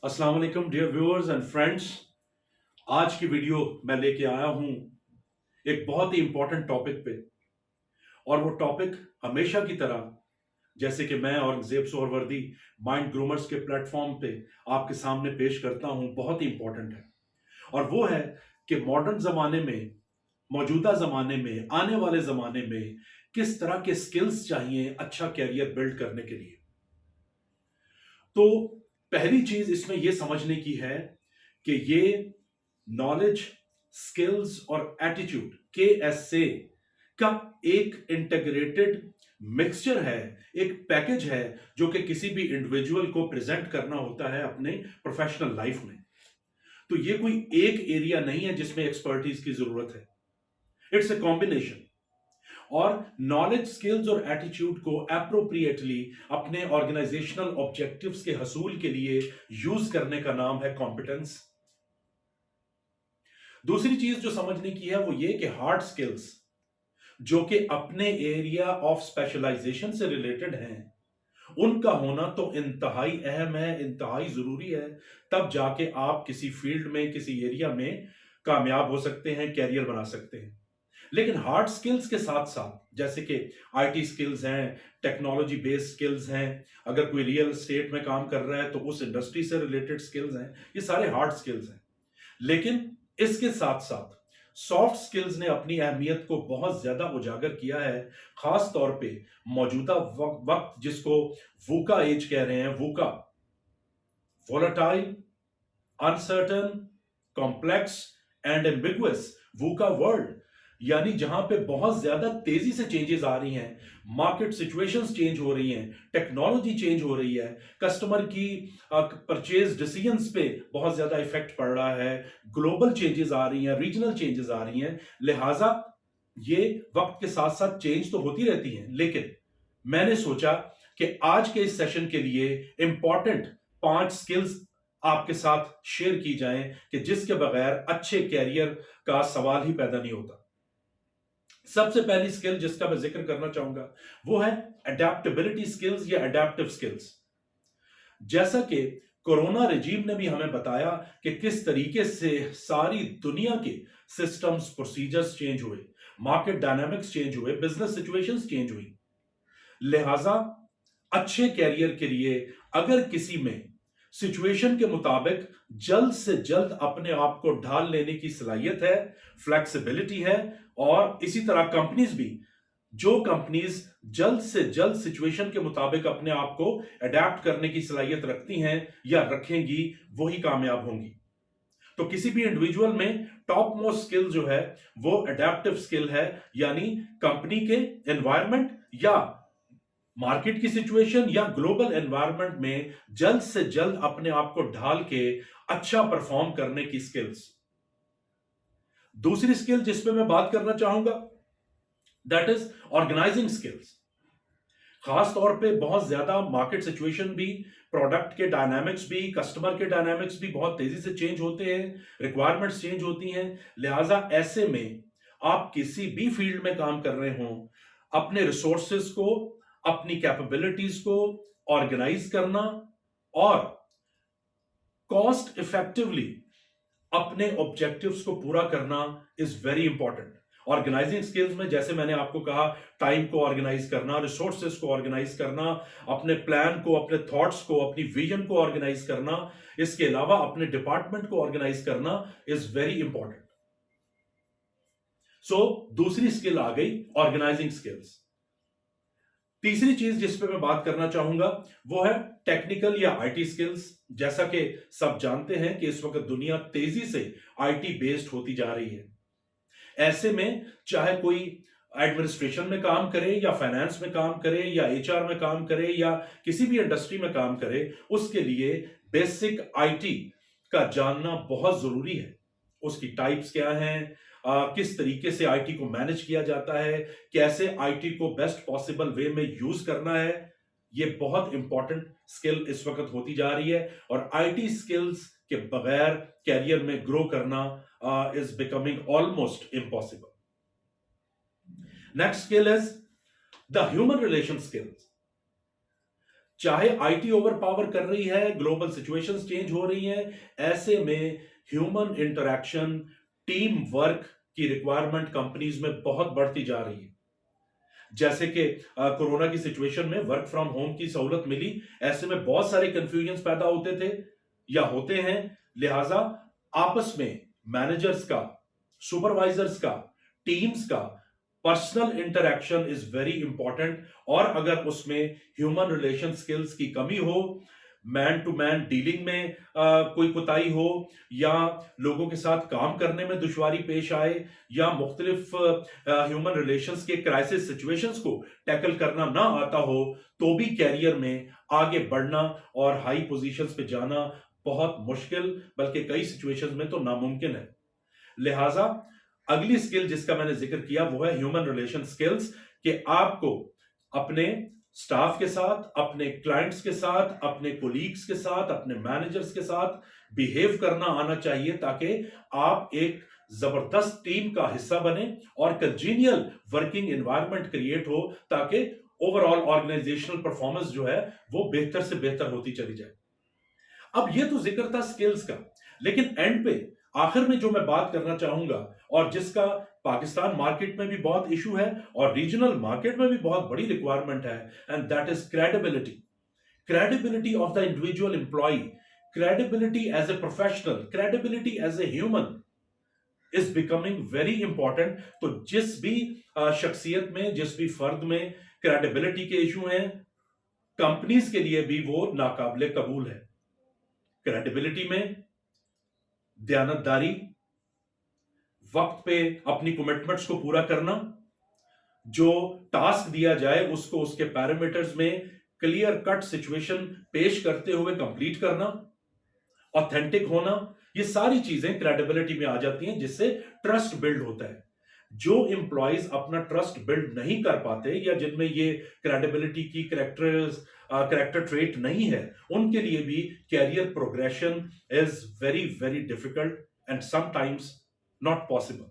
अस्सलाम वालेकुम dear viewers and friends. आज की वीडियो मैं लेके आया हूं एक बहुत ही इंपॉर्टेंट टॉपिक पे। और वो टॉपिक हमेशा की तरह जैसे कि मैं औरंगजेब सोहरवर्दी माइंड ग्रूमर्स के प्लेटफॉर्म पे आपके सामने पेश करता हूं, बहुत ही इंपॉर्टेंट है। और वो है कि मॉडर्न जमाने में, मौजूदा जमाने में, आने वाले जमाने में किस तरह के स्किल्स चाहिए अच्छा कैरियर बिल्ड करने के लिए। तो पहली चीज इसमें यह समझने की है कि ये नॉलेज, स्किल्स और एटीट्यूड KSA का एक इंटीग्रेटेड मिक्सचर है, एक पैकेज है जो कि किसी भी इंडिविजुअल को प्रेजेंट करना होता है अपने प्रोफेशनल लाइफ में। तो ये कोई एक एरिया नहीं है जिसमें एक्सपर्टीज की जरूरत है, इट्स ए कॉम्बिनेशन। और नॉलेज, स्किल्स और एटीट्यूड को अप्रोप्रिएटली अपने ऑर्गेनाइजेशनल ऑब्जेक्टिव्स के हसूल के लिए यूज करने का नाम है कॉम्पिटेंस। दूसरी चीज जो समझने की है वो ये कि हार्ड स्किल्स जो कि अपने एरिया ऑफ स्पेशलाइजेशन से रिलेटेड हैं, उनका होना तो इंतहाई अहम है, इंतहाई जरूरी है। तब जाके आप किसी फील्ड में, किसी एरिया में कामयाब हो सकते हैं, कैरियर बना सकते हैं। लेकिन हार्ड स्किल्स के साथ साथ जैसे कि IT स्किल्स हैं, टेक्नोलॉजी बेस्ड स्किल्स हैं, अगर कोई रियल एस्टेट में काम कर रहा है तो उस इंडस्ट्री से रिलेटेड स्किल्स हैं, ये सारे हार्ड स्किल्स हैं। लेकिन इसके साथ साथ सॉफ्ट स्किल्स ने अपनी अहमियत को बहुत ज्यादा उजागर किया है, खास तौर पे मौजूदा वक्त जिसको वूका एज कह रहे हैं। VUCA, volatile, uncertain, complex and ambiguous VUCA world, यानी जहां पे बहुत ज्यादा तेजी से चेंजेस आ रही हैं, मार्केट सिचुएशंस चेंज हो रही हैं, टेक्नोलॉजी चेंज हो रही है, कस्टमर की परचेज डिसीजंस पे बहुत ज्यादा इफेक्ट पड़ रहा है, ग्लोबल चेंजेस आ रही हैं, रीजनल चेंजेस आ रही हैं। लिहाजा ये वक्त के साथ साथ चेंज तो होती रहती हैं, लेकिन मैंने सोचा कि आज के इस सेशन के लिए इंपॉर्टेंट 5 स्किल्स आपके साथ शेयर की जाएं कि जिसके बगैर अच्छे कैरियर का सवाल ही पैदा नहीं होता। सबसे पहली स्किल जिसका मैं जिक्र करना चाहूंगा वो है अडेप्टेबिलिटी स्किल्स या अडेप्टिव स्किल्स। जैसा कि कोरोना रिजीम ने भी हमें बताया कि किस तरीके से सारी दुनिया के सिस्टम्स, प्रोसीजर्स चेंज हुए, मार्केट डायनामिक्स चेंज हुए, बिजनेस सिचुएशंस चेंज हुई। लिहाजा अच्छे कैरियर के लिए अगर किसी में सिचुएशन के मुताबिक जल्द से जल्द अपने आप को ढाल लेने की सलाहियत है, फ्लेक्सिबिलिटी है, और इसी तरह कंपनीज भी, जो कंपनीज जल्द से जल्द सिचुएशन के मुताबिक अपने आप को अडेप्ट करने की सलाहियत रखती हैं या रखेंगी, वही कामयाब होंगी। तो किसी भी इंडिविजुअल में टॉप मोस्ट स्किल जो है वो अडेप्टिव स्किल है, यानी कंपनी के एनवायरनमेंट या मार्केट की सिचुएशन या ग्लोबल एनवायरनमेंट में जल्द से जल्द अपने आप को ढाल के अच्छा परफॉर्म करने की स्किल्स। दूसरी स्किल जिस पे मैं बात करना चाहूंगा दैट इज ऑर्गेनाइजिंग स्किल्स। खास तौर पे बहुत ज्यादा मार्केट सिचुएशन भी, प्रोडक्ट के डायनामिक्स भी, कस्टमर के डायनामिक्स भी बहुत तेजी से चेंज होते हैं, रिक्वायरमेंट्स चेंज होती हैं। लिहाजा ऐसे में आप किसी भी फील्ड में काम कर रहे हो, अपने रिसोर्सेस को, अपनी कैपेबिलिटीज को ऑर्गेनाइज करना और कॉस्ट इफेक्टिवली अपने ऑब्जेक्टिव्स को पूरा करना is very important. Organising skills में जैसे मैंने आपको कहा, टाइम को ऑर्गेनाइज करना, रिसोर्सेस को ऑर्गेनाइज करना, अपने प्लान को, अपने थॉट्स को, अपनी विजन को ऑर्गेनाइज करना, इसके अलावा अपने डिपार्टमेंट को ऑर्गेनाइज करना इज वेरी इंपॉर्टेंट। सो दूसरी स्किल आ गई ऑर्गेनाइजिंग स्किल्स। तीसरी चीज जिस पे मैं बात करना चाहूंगा वो है टेक्निकल या IT स्किल्स। जैसा कि सब जानते हैं कि इस वक्त दुनिया तेजी से IT बेस्ड होती जा रही है। ऐसे में चाहे कोई एडमिनिस्ट्रेशन में काम करे या फाइनेंस में काम करे या HR में काम करे या किसी भी इंडस्ट्री में काम करे, उसके लिए बेसिक IT का जानना बहुत जरूरी है। उसकी टाइप्स क्या हैं, किस तरीके से IT को मैनेज किया जाता है, कैसे IT को बेस्ट पॉसिबल वे में यूज करना है, ये बहुत इंपॉर्टेंट स्किल इस वक्त होती जा रही है। और IT स्किल्स के बगैर कैरियर में ग्रो करना is becoming almost impossible. Next skill is the human relation skills. चाहे आईटी ओवर पावर कर रही है, ग्लोबल सिचुएशंस चेंज हो रही हैं, ऐसे में ह्यूमन इंटरैक्शन, टीम वर्क की रिक्वायरमेंट कंपनीज में बहुत बढ़ती जा रही है। जैसे कि कोरोना की सिचुएशन में वर्क फ्रॉम होम की सहूलत मिली, ऐसे में बहुत सारे कंफ्यूजन पैदा होते थे या होते हैं। लिहाजा आपस में मैनेजर्स का, सुपरवाइजर्स का, टीम्स का personal interaction is very important. और अगर उसमें ह्यूमन रिलेशन स्किल्स की कमी हो, मैन टू मैन डीलिंग में कोई कुताही हो, या लोगों के साथ काम करने में दुश्वारी पेश आए, या मुख्तलिफ ह्यूमन रिलेशंस के क्राइसिस सिचुएशंस को टैकल करना ना आता हो, तो भी कैरियर में आगे बढ़ना और हाई पोजीशंस पे जाना बहुत मुश्किल, बल्कि कई सिचुएशंस में तो नामुमकिन है। लिहाजा अगली स्किल जिसका मैंने जिक्र किया वो है ह्यूमन रिलेशन स्किल्स, कि आपको अपने स्टाफ के साथ, अपने क्लाइंट्स के साथ, अपने कोलीग्स के साथ, अपने मैनेजर्स के साथ बिहेव करना आना चाहिए, ताकि आप एक जबरदस्त टीम का हिस्सा बने और कंजीनियल वर्किंग एनवायरनमेंट क्रिएट हो, ताकि ओवरऑल ऑर्गेनाइजेशनल परफॉर्मेंस जो है वो बेहतर से बेहतर होती चली जाए। अब ये तो जिक्र था स्किल्स का, लेकिन एंड पे आखिर में जो मैं बात करना चाहूंगा और जिसका पाकिस्तान मार्केट में भी बहुत इशू है और रीजनल मार्केट में भी बहुत बड़ी रिक्वायरमेंट है, and that is credibility. Credibility of the individual employ, credibility as a professional, credibility as a human is becoming very important. तो जिस भी शख्सियत में, जिस भी फर्द में क्रेडिबिलिटी के इशू हैं, कंपनीज के लिए भी वो नाकाबिले कबूल है। क्रेडिबिलिटी में दयानतदारी, वक्त पे अपनी कमिटमेंट्स को पूरा करना, जो टास्क दिया जाए उसको उसके पैरामीटर्स में क्लियर कट सिचुएशन पेश करते हुए कंप्लीट करना, ऑथेंटिक होना, ये सारी चीजें क्रेडिबिलिटी में आ जाती हैं, जिससे ट्रस्ट बिल्ड होता है। जो एम्प्लॉयज अपना ट्रस्ट बिल्ड नहीं कर पाते या जिनमें ये क्रेडिबिलिटी की कैरेक्टर ट्रेट नहीं है, उनके लिए भी career progression is very very difficult and sometimes not possible.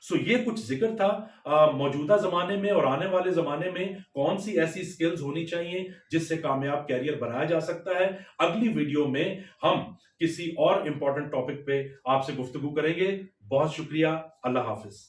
So ये कुछ जिक्र था मौजूदा जमाने में और आने वाले जमाने में कौन सी ऐसी स्किल्स होनी चाहिए जिससे कामयाब कैरियर बनाया जा सकता है। अगली वीडियो में हम किसी और इंपॉर्टेंट टॉपिक पे आपसे गुफ्तगू करेंगे। बहुत शुक्रिया। अल्लाह हाफिज।